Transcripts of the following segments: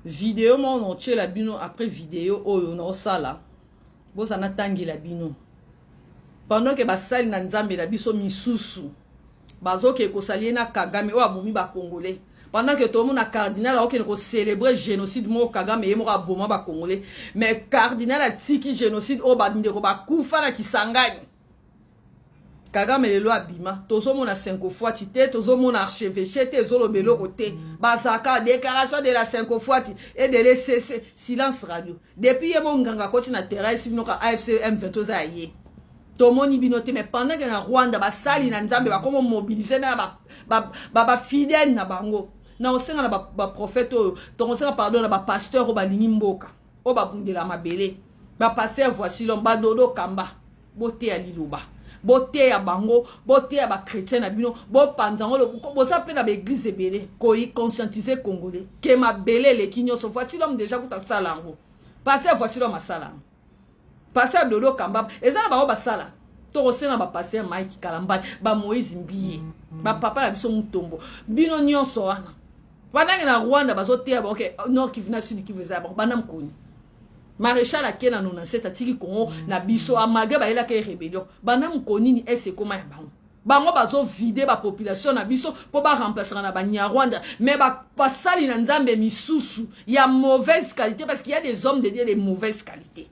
vidéo mon entier la bino après vidéo oyo na osala boza na tangi la bino pendant que basali na nzambe la biso misusu bazoke kosali na Kagame o abomi ba congolais pendant que tout le monde a cardinal a ko célébrer génocide mo Kagame e mo aboma ba congolais mais cardinal a tiki génocide o ba ndeko ba kufa na Kisangani Kagame lelo abima tozo mona 5 fois tité tozo mona archevêché te zolo belo côté basaka déclaration de la 5 fois et de l'ECC silence radio depuis ye mo nganga koti na terrain sibino ka AFC M23 za ye tomoni binote mais pendant que na Rwanda basali na nzambe ba komo mobiliser na ba fidèle na bango na osenga na ba prophète to osenga pardon na ba pasteur o ba lingi mboka o ba bundela mabele ba passer voici l'homme ba dodo kamba bote ya liloba bote ya bango bote ya ba chrétien na bino bo panzango bo sa pe na ba église ebele ko y conscientiser congolais que mabele le kinyo so voici l'homme déjà kuta salango passer voici l'homme salango passer dodo kamba ezana ba sala to osena ba passer Mike Kalamba ba Moïse Mbiye ba papa na biso mutombo bino nyonso wana bananga na Rwanda bazote ya OK Nord Kivu na Sud Kivu za ba banam koni Maréchal Akena 97 atiki Congo na biso amage ba ela ke rébellion banam koni ni ese koma ya bango bango bazo vider ba population na biso po ba remplacer na ba Rwanda mais ba pasali na nzambe misusu ya mauvaise qualité parce qu'il y a des hommes de Dieu de mauvaise qualité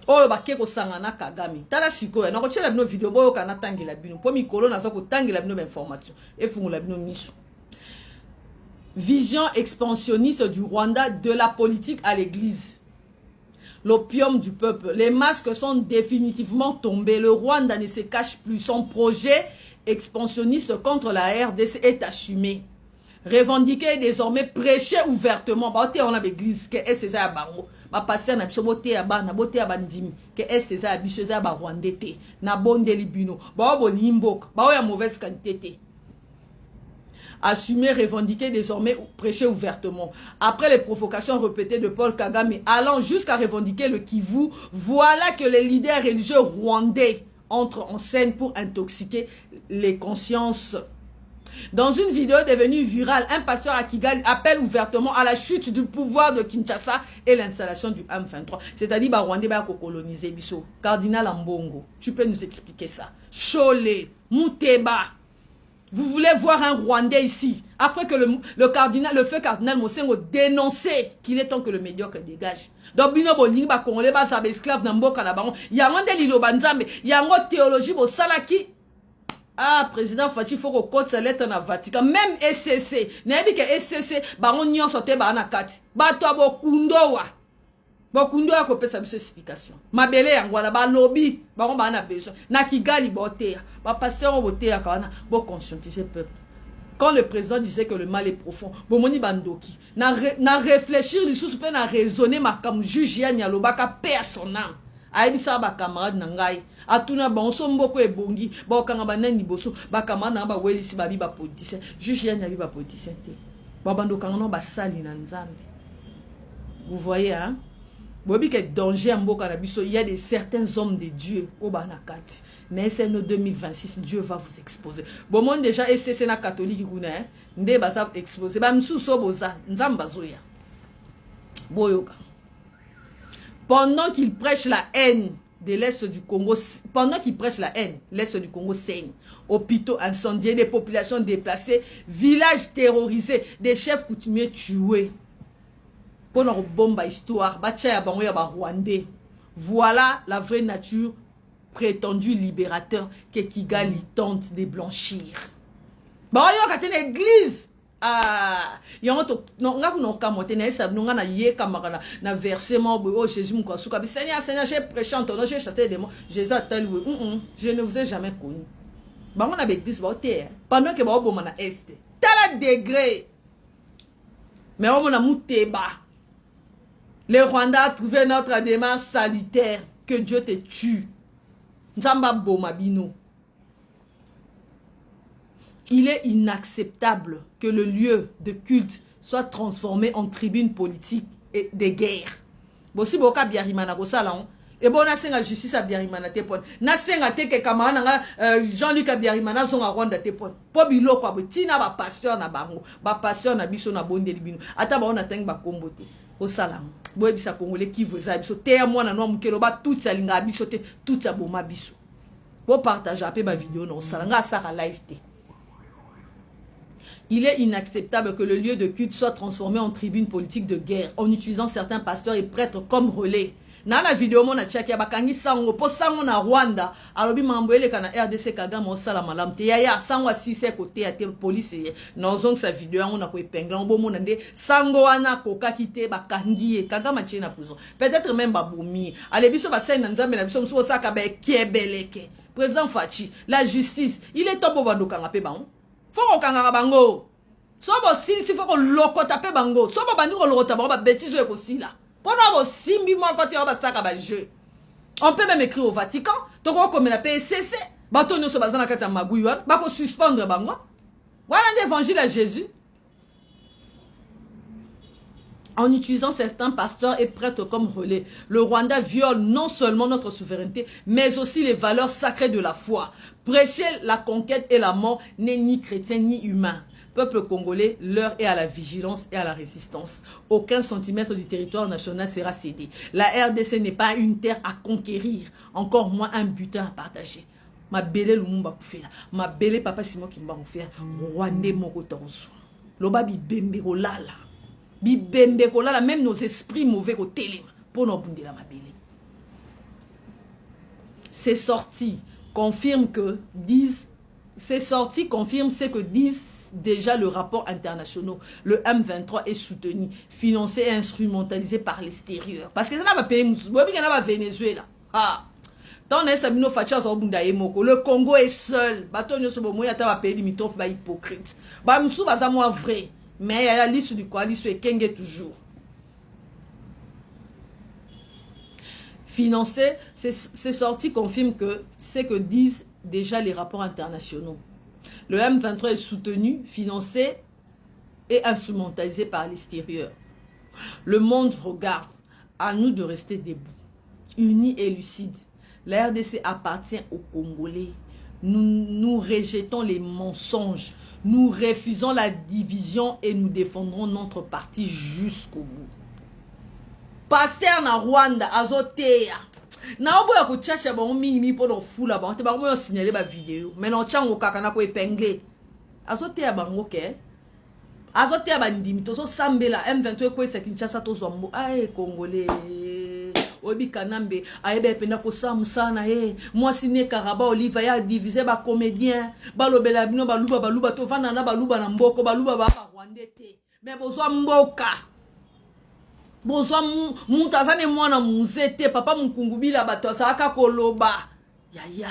oyo bake kosangana Kagame tala sikoya na kochela bino video boyo kana tangela bino po mikolo na soko tangela bino information efungula bino miso. Vision expansionniste du Rwanda de la politique à l'église. L'opium du peuple. Les masques sont définitivement tombés. Le Rwanda ne se cache plus. Son projet expansionniste contre la RDC est assumé. Revendiquer désormais, prêcher ouvertement. Bah, on a l'église que est César Bango. Bah, passer na biso boté ya ba na boté ya bandimi que est César biso za ba Rwandete na bonde libino. Bah, bo limboka. Bah, ya mauvaise qualité. Assumer, revendiquer désormais, prêcher ouvertement. Après les provocations répétées de Paul Kagame, allant jusqu'à revendiquer le Kivu, voilà que les leaders religieux rwandais entrent en scène pour intoxiquer les consciences. Dans une vidéo devenue virale, un pasteur à Kigali appelle ouvertement à la chute du pouvoir de Kinshasa et l'installation du M23. C'est-à-dire, bah, Rwandais va coloniser Bisso. Cardinal Ambongo, tu peux nous expliquer ça? Cholet, Mouteba. Vous voulez voir un Rwandais ici, après que le feu cardinal Mosengo dénonçait qu'il est temps que le médiocre dégage. Donc, bino bolingi ba Congolais ba sabe esclave na mboka na bango. Yango nde lilo banzambe, yango théologie bo salaki. Ah, président Fachi faut ko kote lettre na Vatican, même SCC. Nebi ke SCC bango nyonso te ba na kati. Ba to bo kundowa. Bokundo ya kopesa biso explication. Mabele yango na ba lobby, bango ba na besoin. Na Kigali botea. Ba pasteur botea kana bo conscientiser peuple. Quand le président disait que le mal est profond, bomoni bandoki. Na réfléchir lisusu pe na raisonner makam juge ya nyalobaka personnel. Aibisa ba camarade na ngai. Atuna bonso mboko ebongi, ba kanga banani boso, ba camarade na ba welisi ba biba politicien. Juge ya nyabi ba politicien te. Ba bandoka no ba sali na nzambe. Vous voyez hein? Bobi que danger en mboka na biso, il y a des certains hommes de Dieu au banakati. Neseno 2026, Dieu va vous exposer. Bon monde déjà et c'est na catholique kuna hein. Nde baza exposer. Ba msuso boza, nzamba zoya. Boyoka. Pendant qu'il prêche la haine de l'Est du Congo, pendant qu'il prêche la haine, l'Est du Congo saigne. Hôpitaux incendiés, des populations déplacées, villages terrorisés, des chefs coutumiers tués. Pour notre bombe histoire, voilà la vraie nature prétendu libérateur que Kigali tente de blanchir. Bah, il y a une église. Ah, il y a un versement. Oh, Jésus, Seigneur, j'ai prêché en ton nom, j'ai chassé des démons. Jésus a tel oui. Je ne vous ai jamais connu. Bah, on a l'église, pendant que on a est. Tel degré. Mais on a mouté bas. Le Rwanda a trouvé notre démarche salutaire. Que Dieu te tue. Nzamba Bomabino. Il est inacceptable que le lieu de culte soit transformé en tribune politique et de guerre. Bosi boka biarimana bosalon. Et bon, nasenga justice à Biarimana te pon. Nasenga te ke kamana Jean-Luc Biarimana zonga Rwanda te pon. Po bilo kwa tina ba pasteur na bango, ba pasteur na biso na bonde libino. Ata ba ona teng ba kombo te. Au salam. Boye bisa Congolais qui vous a biso te moi na no mukelo ba tout ça linga biso te tout ça boma biso. Bo partager après ma vidéo non salanga saka live te. Il est inacceptable que le lieu de culte soit transformé en tribune politique de guerre en utilisant certains pasteurs et prêtres comme relais. Dans la vidéo, mon achaki ya bakangi sango po sango na Rwanda alobi mamboele kana RDC Kagame osala malam te ya sango asise côté ya te police na zong sa vidéo on a ko epingla on bomo nde sango wana koka kite bakangi Kagame tchena prison peut-être même baboumi ale biso ba scène nzambe na biso mso saka ba kiebeleke président Fachi la justice il est tobo bando kanga pe bango faut kanga bango sobo si faut ko lokota pe bango sobo bandi ko lokota bango ba bêtise ko sila. Pendant simbi moi quand on va ça ba jeu. On peut même écrire au Vatican, donc on comme la PCC, bato nous so bazana kata maguywan, ba ko suspendre bango. Voilà l'évangile à Jésus. En utilisant certains pasteurs et prêtres comme relais, le Rwanda viole non seulement notre souveraineté, mais aussi les valeurs sacrées de la foi. Prêcher la conquête et la mort n'est ni chrétien ni humain. Peuple congolais, l'heure est à la vigilance et à la résistance. Aucun centimètre du territoire national sera cédé. La RDC n'est pas une terre à conquérir, encore moins un butin à partager. Ma belle Lumumba Koufela, ma belle Papa Simon Kimba Koufela, Rwandais Moko Tonzo. Loba bibembe kolala. Bibembe kolala, même nos esprits mauvais au télé pour nous bundela ma belle. Ces sorties confirment ce que disent déjà le rapport international. Le M23 est soutenu, financé et instrumentalisé par l'extérieur. Parce que ça n'a pas payé, Venezuela. Ah. Le Congo est seul. Hypocrite. Vrai. Mais il y a la liste du coalition et Kenge toujours. Financé, ces sorties confirment que ce que disent déjà les rapports internationaux. Le M23 est soutenu, financé et instrumentalisé par l'extérieur. Le monde regarde. À nous de rester debout, unis et lucides. La RDC appartient aux Congolais. Nous rejetons les mensonges. Nous refusons la division et nous défendrons notre parti jusqu'au bout. Pasteur na Rwanda, azotea. Na obo ya kuchacha ba mingi po do fula ba te ba mo signaler ba vidéo mais non chango kaka na ko épingler azote ya bango ke azote ya bandimi to so sambela M23 ko esa Kinshasa to zombo ay congolais obi kanambe ayebe pena ko samusana moi siné Karaba Oliva ya diviser ba comédien ba lobela bino ba luba to vana na ba luba na mboko ba luba ba Rwandais te mais bozo mboka Bozwa mutazane mwana muzete papa mukungubila bato asaka koloba yaya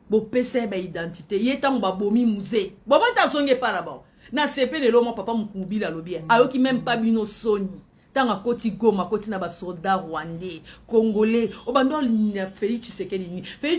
bo pese ba identité yeta mba bomi muze bo mata songe para ba na sepe lelo mo papa mukungubila lobia ayoki même pas bino soni tanga koti goma koti na ba soldat rwandais congolais obando ni Félix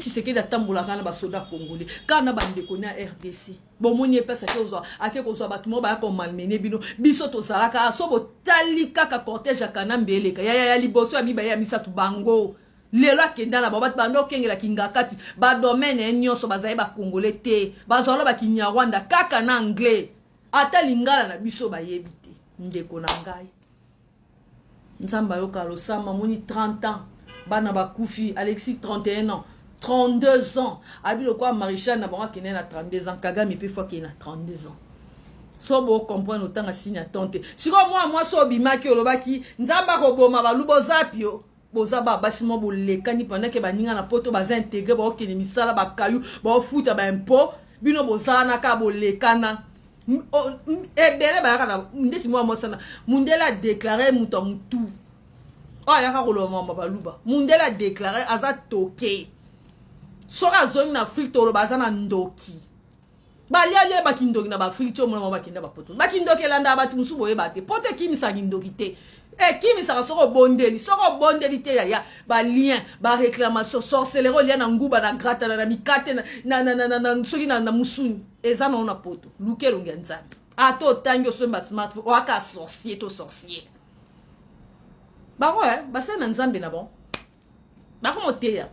Tshisekedi atambola kana ba soldat congolais kana ba ndeko na RDC bon moni pesa ke ozo ake kozo batmo ba ko malmené bino biso to salaka so bo talika ka cortège kana mbeleka ya liboso ya miba ya misatu bango lelo akenda na babat bando kengela kingakati ba domaine nyonso bazaye ba congolais te bazolo ba kinyarwanda kaka na anglais ata lingala na biso ba yebite ndeko na ngai Nzamba yoka losama moni 30 ans bana bakufi Alexis 31 ans 32 ans abilo kwa Maréchal na bango kene na 32 ans Kagame pe fois qui na 32 ans so bo comprendre autant signe attente siko moi so bimaki olobaki nzamba ko boma balubo zapio boza ba basimo bolekani pendant que baninga na poto baza intégré ba okene misala ba kayu ba futa ba impôt bino bozana ka bolekana ebele ba kana ndeti moi sana mundela déclarer muto mutu ya ka kolo mama baluba mundela déclarer aza toke sora zone na Afrique to bazana ndoki balia ba kindoki na ba Afrique to mo ba kinda ba poto ba kindoki landa ba tumusu boye ba te poto kimisa kindoki te kimisa soko bondeli te ya ba lien ba réclamation sorcellerie lien na nguba na grata na mikate na soki na musuni eza na poto lukelo ngenza ato tango so ba smartphone o aka sorcier to sorcier ba ouais ba ça na nzambe na bon bakomoteya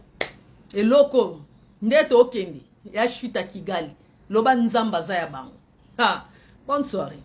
eloko ndete okende ya shwita Kigali loba nzamba za ya bango. Bonne soirée.